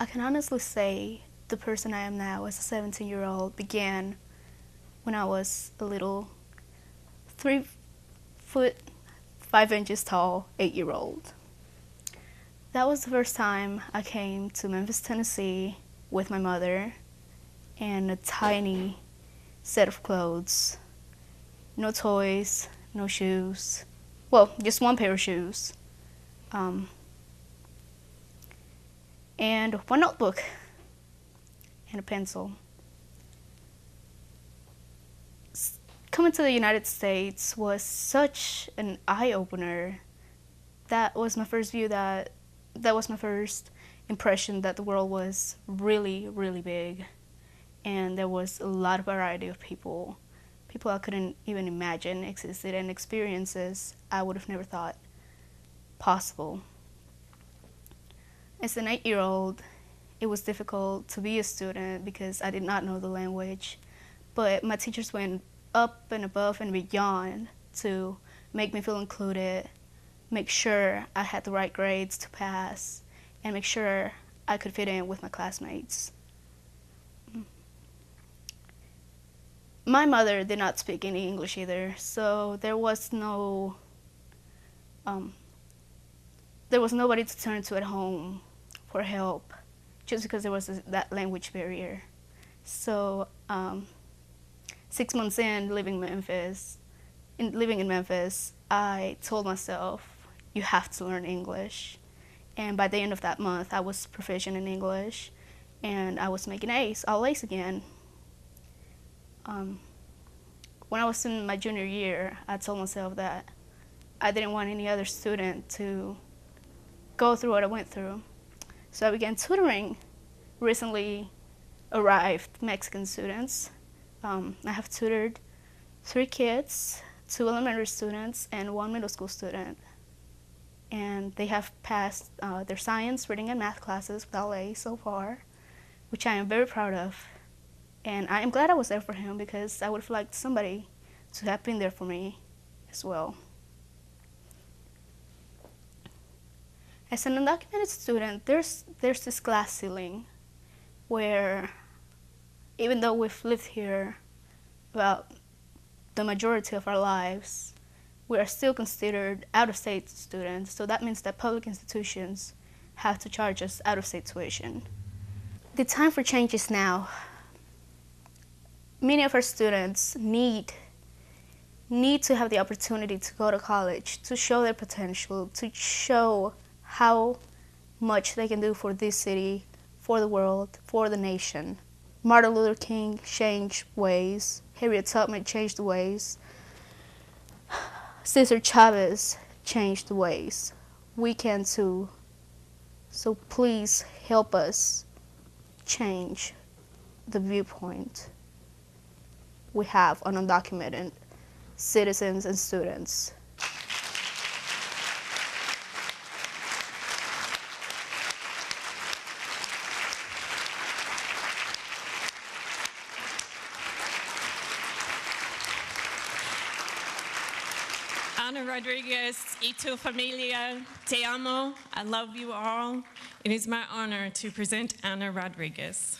I can honestly say the person I am now as a 17-year-old began when I was a little 3 foot 5 inches tall 8-year-old. That was the first time I came to Memphis, Tennessee with my mother and a tiny set of clothes. No toys, no shoes. Well, just one pair of shoes. Um, and one notebook and a pencil. Coming to the United States was such an eye-opener. That was my first view that was my first impression that the world was really, really big. And there was a lot of variety of people. People I couldn't even imagine existed, and experiences I would have never thought possible. As an 8-year-old, it was difficult to be a student because I did not know the language, but my teachers went up and above and beyond to make me feel included, make sure I had the right grades to pass, and make sure I could fit in with my classmates. My mother did not speak any English either, so um, there was nobody to turn to at home for help, just because there was that language barrier. So 6 months in living in Memphis, I told myself, you have to learn English. And by the end of that month, I was proficient in English, and I was making A's, all A's again. When I was in my junior year, I told myself that I didn't want any other student to go through what I went through. So I began tutoring recently arrived Mexican students. I have tutored 3 kids, 2 elementary students, and 1 middle school student. And they have passed their science, reading, and math classes with all A's so far, which I am very proud of. And I am glad I was there for him, because I would have liked somebody to have been there for me as well. As an undocumented student, there's this glass ceiling where, even though we've lived here about the majority of our lives, we are still considered out-of-state students. So that means that public institutions have to charge us out-of-state tuition. The time for change is now. Many of our students need to have the opportunity to go to college, to show their potential, to show how much they can do for this city, for the world, for the nation. Martin Luther King changed ways. Harriet Tubman changed ways. Cesar Chavez changed ways. We can too. So please help us change the viewpoint we have on undocumented citizens and students. Ana Rodriguez, y tu familia, te amo. I love you all. It is my honor to present Ana Rodriguez.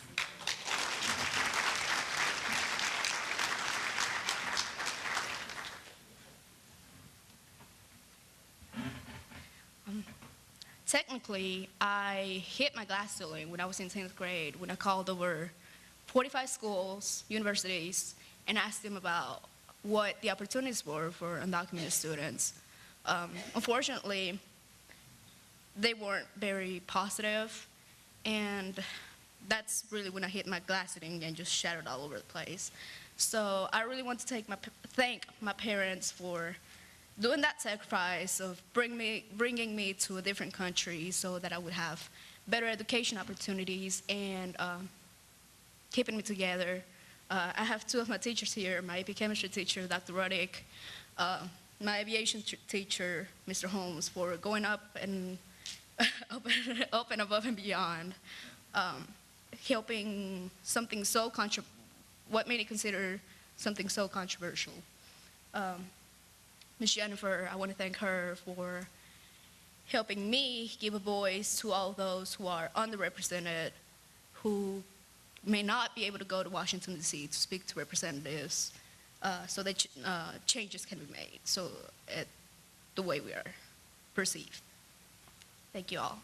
Technically, I hit my glass ceiling when I was in 10th grade, when I called over 45 schools, universities, and asked them about what the opportunities were for undocumented students. Unfortunately, they weren't very positive, and that's really when I hit my glass ceiling and just shattered all over the place. So I really want to thank my parents for doing that sacrifice of bringing me to a different country so that I would have better education opportunities and keeping me together. I have 2 of my teachers here, my AP chemistry teacher, Dr. Ruddick, my aviation teacher, Mr. Holmes, for going up and up and above and beyond, helping something so what many consider something so controversial. Ms. Jennifer, I want to thank her for helping me give a voice to all those who are underrepresented, who may not be able to go to Washington, D.C. to speak to representatives, so that changes can be made, so the way we are perceived. Thank you all.